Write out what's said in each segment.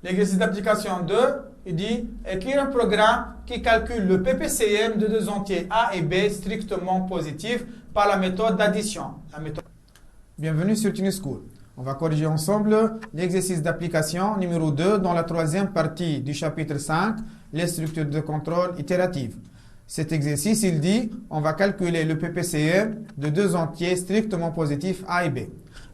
L'exercice d'application 2, il dit écrire un programme qui calcule le PPCM de deux entiers A et B strictement positifs par la méthode d'addition. Bienvenue sur TuneSchool. On va corriger ensemble l'exercice d'application numéro 2 dans la troisième partie du chapitre 5, les structures de contrôle itératives. Cet exercice, il dit, on va calculer le PPCM de deux entiers strictement positifs A et B.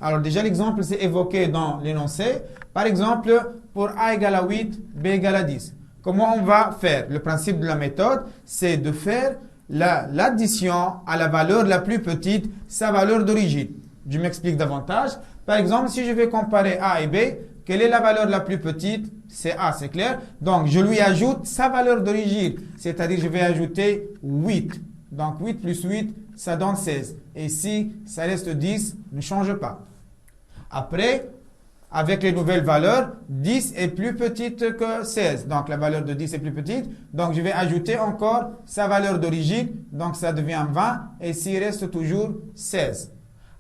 Alors déjà, l'exemple s'est évoqué dans l'énoncé. Par exemple, pour A égale à 8, B égale à 10. Comment on va faire? Le principe de la méthode, c'est de faire l'addition à la valeur la plus petite, sa valeur d'origine. Je m'explique davantage. Par exemple, si je vais comparer A et B, quelle est la valeur la plus petite? C'est A, c'est clair. Donc, je lui ajoute sa valeur d'origine, c'est-à-dire je vais ajouter 8. Donc, 8 plus 8, ça donne 16. Et si ça reste 10, ne change pas. Après, avec les nouvelles valeurs, 10 est plus petite que 16. Donc, la valeur de 10 est plus petite. Donc, je vais ajouter encore sa valeur d'origine. Donc, ça devient 20. Et ici, il reste toujours 16.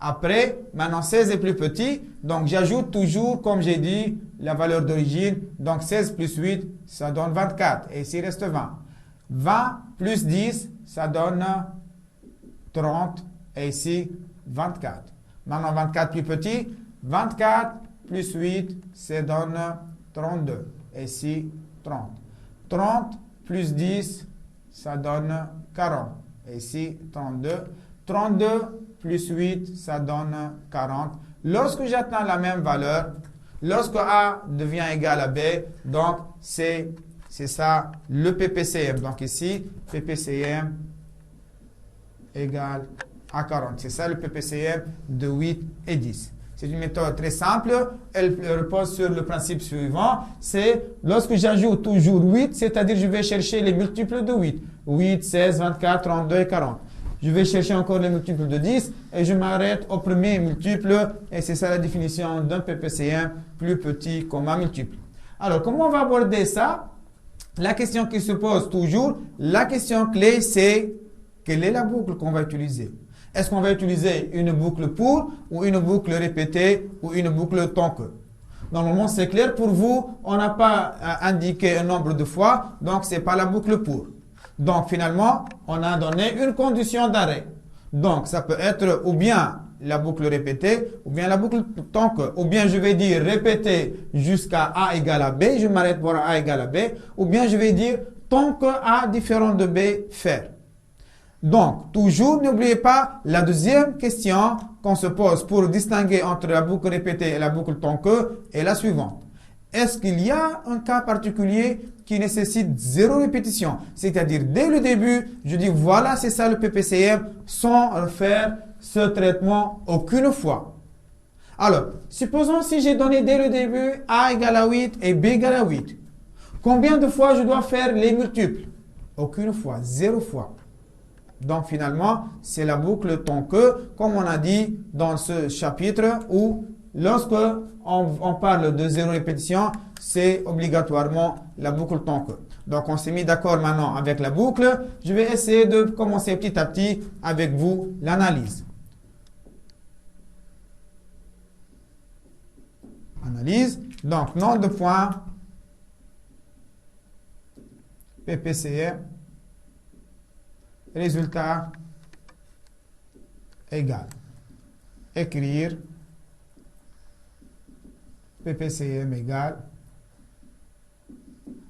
Après, maintenant 16 est plus petit, donc j'ajoute toujours, comme j'ai dit, la valeur d'origine. Donc 16 plus 8, ça donne 24. Et ici, il reste 20. 20 plus 10, ça donne 30. Et ici, 24. Maintenant, 24 plus petit. 24 plus 8, ça donne 32. Et ici, 30. 30 plus 10, ça donne 40. Et ici, 32. 32 plus 8, ça donne 40. Lorsque j'atteins la même valeur, lorsque A devient égal à B, donc c'est ça le PPCM. Donc ici, PPCM égale à 40. C'est ça le PPCM de 8 et 10. C'est une méthode très simple. Elle repose sur le principe suivant. C'est lorsque j'ajoute toujours 8, c'est-à-dire je vais chercher les multiples de 8. 8, 16, 24, 32 et 40. Je vais chercher encore les multiples de 10 et je m'arrête au premier multiple. Et c'est ça la définition d'un PPCM plus petit comme un multiple. Alors, comment on va aborder ça? La question qui se pose toujours, la question clé, c'est quelle est la boucle qu'on va utiliser? Est-ce qu'on va utiliser une boucle pour ou une boucle répétée ou une boucle tant que? Normalement, c'est clair pour vous. On n'a pas indiqué un nombre de fois, donc ce n'est pas la boucle pour. Donc, finalement, on a donné une condition d'arrêt. Donc, ça peut être ou bien la boucle répétée, ou bien la boucle tant que. Ou bien je vais dire répéter jusqu'à A égale à B, je m'arrête pour A égale à B. Ou bien je vais dire tant que A différent de B, faire. Donc, toujours, n'oubliez pas la deuxième question qu'on se pose pour distinguer entre la boucle répétée et la boucle tant que est la suivante. Est-ce qu'il y a un cas particulier qui nécessite zéro répétition? C'est-à-dire, dès le début, je dis, voilà, c'est ça le PPCM, sans refaire ce traitement aucune fois. Alors, supposons si j'ai donné dès le début A égale à 8 et B égale à 8. Combien de fois je dois faire les multiples? Aucune fois, 0 fois. Donc, finalement, c'est la boucle tant que, comme on a dit dans ce chapitre où lorsque on parle de zéro répétition, c'est obligatoirement la boucle tant que. Donc, on s'est mis d'accord maintenant avec la boucle. Je vais essayer de commencer petit à petit avec vous l'analyse. Analyse. Donc, nom de point, PPCM, résultat égal. Écrire. PPCM égale.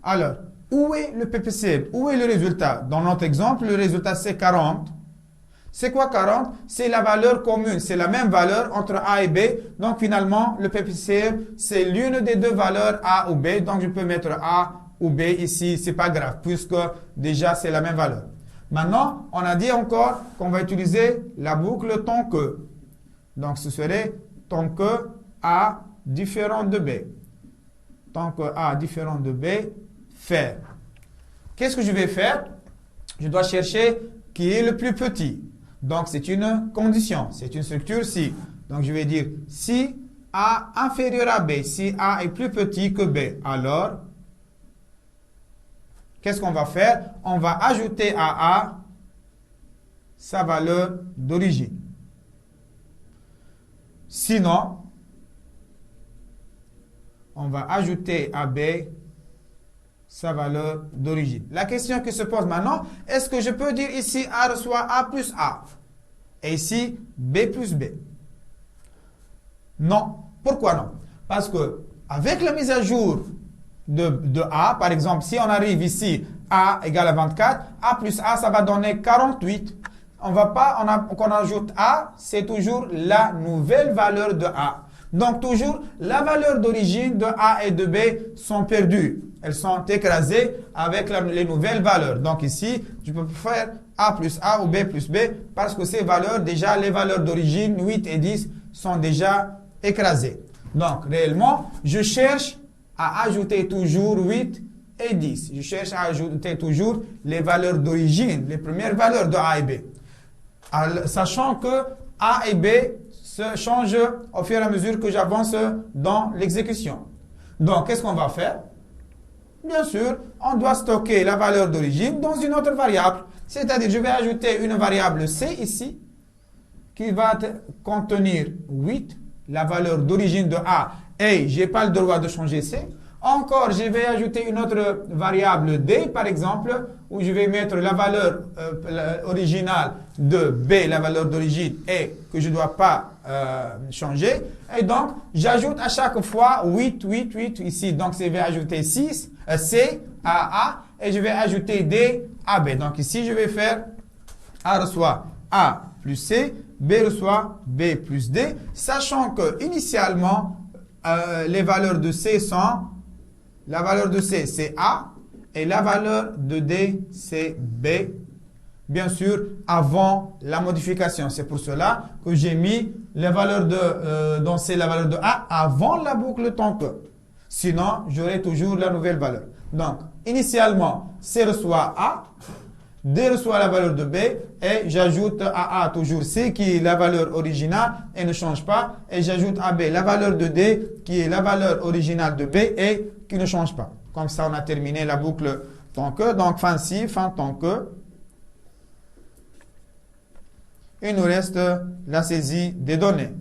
Alors, où est le PPCM? Où est le résultat? Dans notre exemple, le résultat c'est 40. C'est quoi 40? C'est la valeur commune. C'est la même valeur entre A et B. Donc finalement, le PPCM, c'est l'une des deux valeurs A ou B. Donc je peux mettre A ou B ici. C'est pas grave, puisque déjà c'est la même valeur. Maintenant, on a dit encore qu'on va utiliser la boucle tant que. Donc ce serait tant que A différent de B. Tant que A différent de B, faire. Qu'est-ce que je vais faire? Je dois chercher qui est le plus petit. Donc, c'est une condition. C'est une structure si. Donc, je vais dire si A inférieur à B, si A est plus petit que B, alors, qu'est-ce qu'on va faire? On va ajouter à A sa valeur d'origine. Sinon, on va ajouter à B sa valeur d'origine. La question qui se pose maintenant, est-ce que je peux dire ici A reçoit A plus A et ici B plus B? Non. Pourquoi non? Parce que avec la mise à jour de A, par exemple, si on arrive ici, A égale à 24, A plus A, ça va donner 48. On va pas, qu'on ajoute A, c'est toujours la nouvelle valeur de A. Donc toujours, la valeur d'origine de A et de B sont perdues. Elles sont écrasées avec les nouvelles valeurs. Donc ici, je peux faire A plus A ou B plus B parce que ces valeurs, déjà, les valeurs d'origine, 8 et 10, sont déjà écrasées. Donc réellement, je cherche à ajouter toujours 8 et 10. Je cherche à ajouter toujours les valeurs d'origine, les premières valeurs de A et B. Sachant que A et B se changent au fur et à mesure que j'avance dans l'exécution. Donc, qu'est-ce qu'on va faire? Bien sûr, on doit stocker la valeur d'origine dans une autre variable. C'est-à-dire, je vais ajouter une variable C ici, qui va contenir 8, la valeur d'origine de A, et je n'ai pas le droit de changer C. Encore, je vais ajouter une autre variable D, par exemple, où je vais mettre la valeur originale de B, la valeur d'origine, et que je ne dois pas changer. Et donc, j'ajoute à chaque fois 8, 8, 8 ici. Donc, je vais ajouter 6, C à A, et je vais ajouter D à B. Donc, ici, je vais faire A reçoit A plus C, B reçoit B plus D, sachant que initialement, les valeurs de C sont... La valeur de C, c'est A, et la valeur de D, c'est B. Bien sûr, avant la modification. C'est pour cela que j'ai mis la valeur donc c'est la valeur de A avant la boucle tant que. Sinon, j'aurai toujours la nouvelle valeur. Donc, initialement, C reçoit A, D reçoit la valeur de B, et j'ajoute à A toujours C qui est la valeur originale et ne change pas, et j'ajoute à B la valeur de D qui est la valeur originale de B et qui ne change pas. Comme ça, on a terminé la boucle tant que. Donc, fin si, fin tant que. Il nous reste la saisie des données.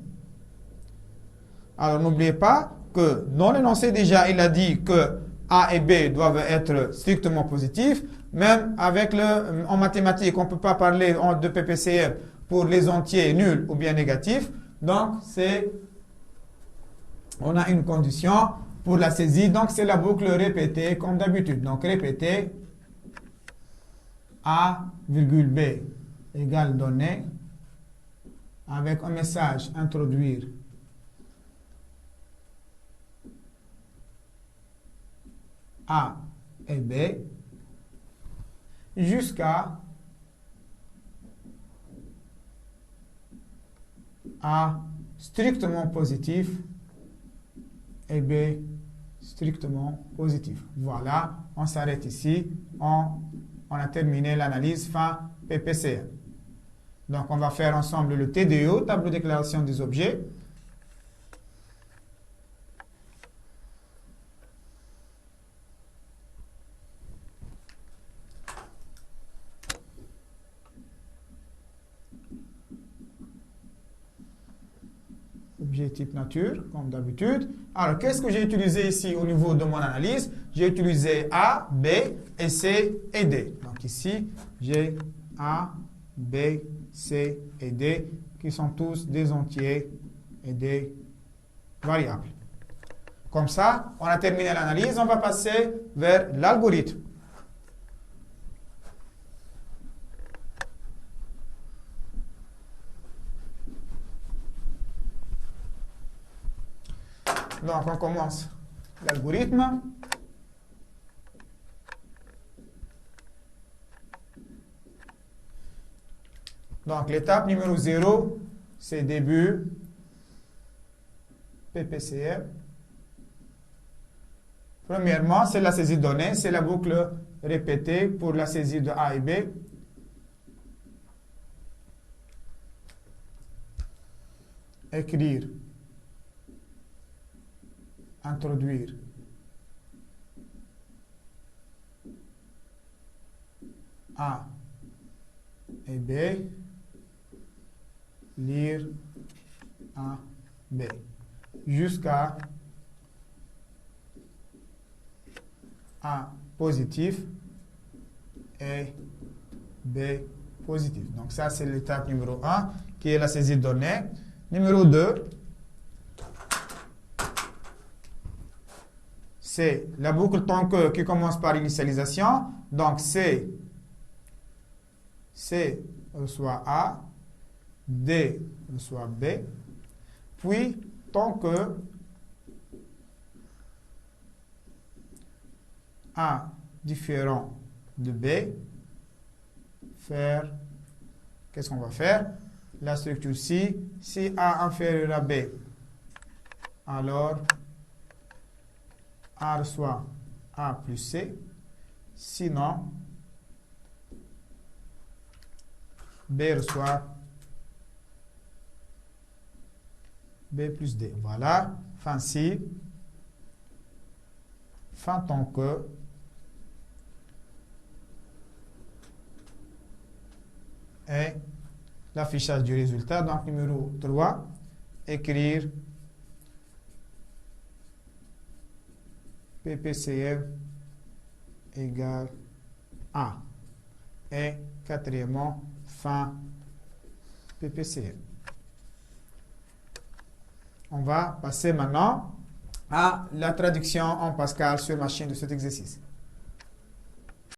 Alors, n'oubliez pas que dans l'énoncé déjà, il a dit que A et B doivent être strictement positifs. Même avec en mathématiques, on ne peut pas parler de PPCM pour les entiers nuls ou bien négatifs. Donc, on a une condition pour la saisie. Donc, c'est la boucle répétée comme d'habitude. Donc, répéter A, B égale données avec un message introduire A et B jusqu'à A strictement positif et B strictement positif. Voilà, on s'arrête ici. On a terminé l'analyse fin PPCM. Donc, on va faire ensemble le TDO, tableau de déclaration des objets. Objet type nature, comme d'habitude. Alors, qu'est-ce que j'ai utilisé ici au niveau de mon analyse? J'ai utilisé A, B, et C et D. Donc ici, j'ai A, B, C et D, qui sont tous des entiers et des variables. Comme ça, on a terminé l'analyse. On va passer vers l'algorithme. Donc, on commence l'algorithme. Donc, l'étape numéro 0, c'est début PPCM. Premièrement, c'est la saisie de données. C'est la boucle répétée pour la saisie de A et B. Écrire. Introduire A et B, lire A, B, jusqu'à A positif et B positif. Donc ça, c'est l'étape numéro 1 qui est la saisie de données. Numéro 2, c'est la boucle tant qui commence par initialisation. Donc C reçoit A, D reçoit B, puis tant que A différent de B, qu'est-ce qu'on va faire? La structure si A inférieur à B, alors A reçoit A plus C, sinon B reçoit B plus D. Voilà, fin si, fin tant que, et l'affichage du résultat. Donc, numéro 3, écrire PPCM égale A. Et quatrièmement, fin PPCM. On va passer maintenant à la traduction en Pascal sur machine de cet exercice.